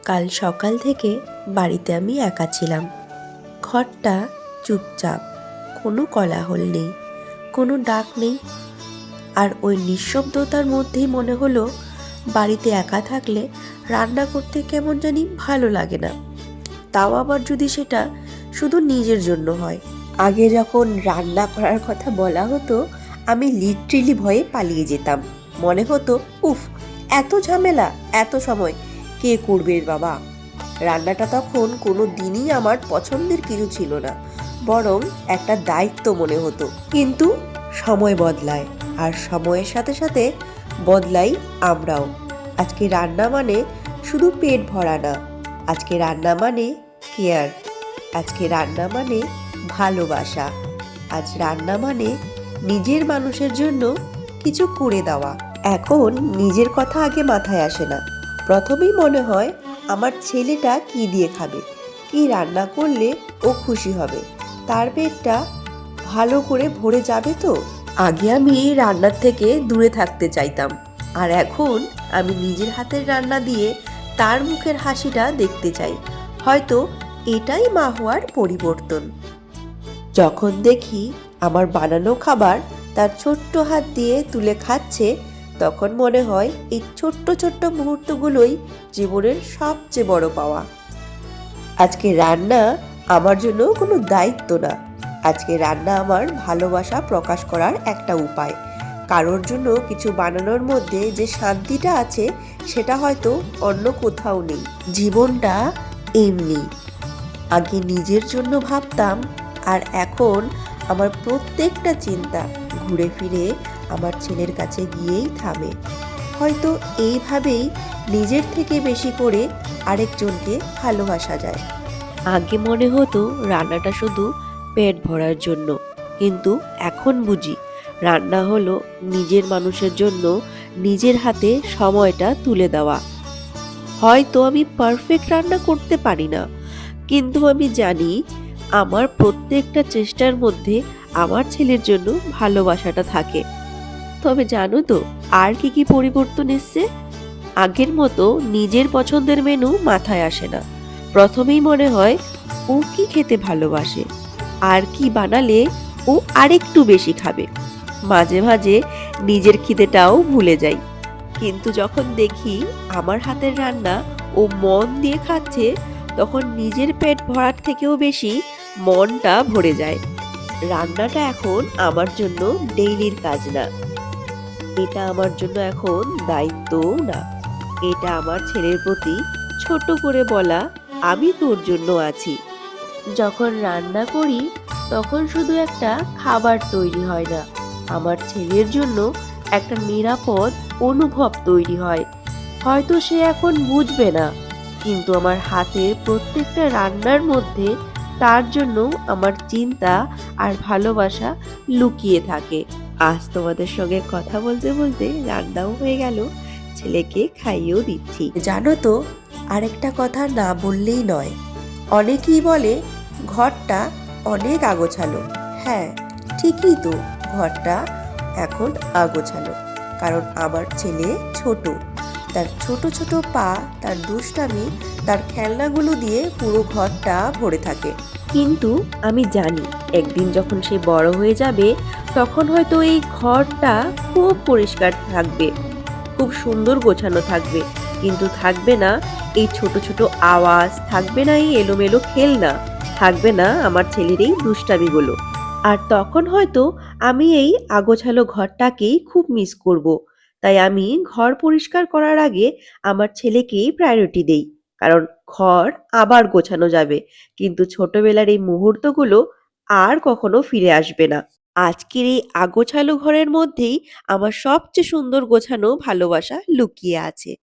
কাল সকাল থেকে বাড়িতে আমি একা ছিলাম। ঘরটা চুপচাপ, কোনো কোলাহল নেই, কোনো ডাক নেই। আর ওই নিঃশব্দতার মধ্যেই মনে হলো বাড়িতে একা থাকলে রান্না করতে কেমন জানি ভালো লাগে না। তাও আবার যদি সেটা শুধু নিজের জন্য হয়। আগে যখন রান্না করার কথা বলা হতো আমি লিটারেলি ভয়ে পালিয়ে যেতাম। মনে হতো উফ, এত ঝামেলা, এত সময় কে করবে বাবা। রান্নাটা তখন কোনো দিনই আমার পছন্দের কিছু ছিল না, বরং একটা দায়িত্ব মনে হতো। কিন্তু সময় বদলায়, আর সময়ের সাথে সাথে বদলাই আমরাও। আজকে রান্না মানে শুধু পেট ভরা না, আজকে রান্না মানে কেয়ার, আজকে রান্না মানে ভালোবাসা, আজ রান্না মানে নিজের মানুষের জন্য কিছু করে দেওয়া। এখন নিজের কথা আগে মাথায় আসে না, প্রথমেই মনে হয় আমার ছেলেটা কি দিয়ে খাবে, কি রান্না করলে ও খুশি হবে, তার পেটটা ভালো করে ভরে যাবে তো। আগে আমি এই রান্নার থেকে দূরে থাকতে চাইতাম, আর এখন আমি নিজের হাতের রান্না দিয়ে তার মুখের হাসিটা দেখতে চাই। হয়তো এটাই মা হওয়ার পরিবর্তন। যখন দেখি আমার বানানো খাবার তার ছোট্ট হাত দিয়ে তুলে খাচ্ছে, তখন মনে হয় এই ছোট্ট ছোট্ট মুহূর্তগুলোই জীবনের সবচেয়ে বড় পাওয়া। আজকে রান্না আমার জন্য কোনো দায়িত্ব না, আজকে রান্না আমার ভালোবাসা প্রকাশ করার একটা উপায়। কারোর জন্য কিছু বানানোর মধ্যে যে শান্তিটা আছে সেটা হয়তো অন্য কোথাও নেই। জীবনটা এমনি, আগে নিজের জন্য ভাবতাম, আর এখন আমার প্রত্যেকটা চিন্তা ঘুরে ফিরে আমার ছেলের কাছে গিয়েই থামে। হয়তো এইভাবেই নিজের থেকে বেশি করে আরেকজনকে ভালোবাসা যায়। আগে মনে হতো রান্নাটা শুধু পেট ভরার জন্য, কিন্তু এখন বুঝি রান্না হলো নিজের মানুষের জন্য নিজের হাতে সময়টা তুলে দেওয়া। হয়তো আমি পারফেক্ট রান্না করতে পারি না, কিন্তু আমি জানি আমার প্রত্যেকটা চেষ্টার মধ্যে আমার ছেলের জন্য ভালোবাসাটা থাকে। তবে জানো তো আর কি কি পরিবর্তন এসছে? আগের মতো নিজের পছন্দের মেনু মাথায় আসে না। প্রথমেই মনে হয় ও কি খেতে ভালোবাসে, আর কি বানালে ও আরেকটু বেশি খাবে। মাঝে মাঝে নিজের খিদেটাও ভুলে যাই। কিন্তু যখন দেখি আমার হাতের রান্না ও মন দিয়ে খাচ্ছে, তখন নিজের পেট ভরার থেকেও বেশি মনটা ভরে যায়। রান্নাটা এখন আমার জন্য ডেইলির কাজ না, এটা আমার জন্য এখন দায়িত্বও না, এটা আমার ছেলের প্রতি ছোট করে বলা আমি তোর জন্য আছি। যখন রান্না করি তখন শুধু একটা খাবার তৈরি হয় না, আমার ছেলের জন্য একটা নিরাপদ অনুভব তৈরি হয়। হয়তো সে এখন বুঝবে না, কিন্তু আমার হাতের প্রত্যেকটা রান্নার মধ্যে তার জন্য আমার চিন্তা আর ভালোবাসা লুকিয়ে থাকে। আজ তোমাদের সঙ্গে কথা বলতে বলতে রান্নাও হয়ে গেল, ছেলেকে খাইয়েও দিচ্ছি। জানো তো, আরেকটা কথা না বললেই নয়। অনেকেই বলে ঘরটা অনেক আগোছালো। হ্যাঁ, ঠিকই তো, ঘরটা এখন আগোছালো, কারণ আমার ছেলে ছোট। তার ছোট ছোট পা, তার দুষ্টামি, তার খেলনাগুলো দিয়ে পুরো ঘরটা ভরে থাকে। কিন্তু আমি জানি একদিন যখন সে বড় হয়ে যাবে, তখন হয়তো এই ঘরটা খুব পরিষ্কার থাকবে, খুব সুন্দর গোছানো থাকবে, কিন্তু থাকবে না এই ছোট ছোট আওয়াজ, থাকবে না এই এলোমেলো খেলনা, থাকবে না আমার ছেলের এই দুষ্টামিগুলো। আর তখন হয়তো আমি এই আগোছালো ঘরটাকেই খুব মিস করব। তাই আমি ঘর পরিষ্কার করার আগে আমার ছেলেকেই প্রায়োরিটি দেই, কারণ ঘর আবার গোছানো যাবে, কিন্তু ছোটবেলার এই মুহূর্তগুলো আর কখনো ফিরে আসবে না। আজকের এই আগোছালো ঘরের মধ্যেই আমার সবচেয়ে সুন্দর গোছানো ভালোবাসা লুকিয়ে আছে।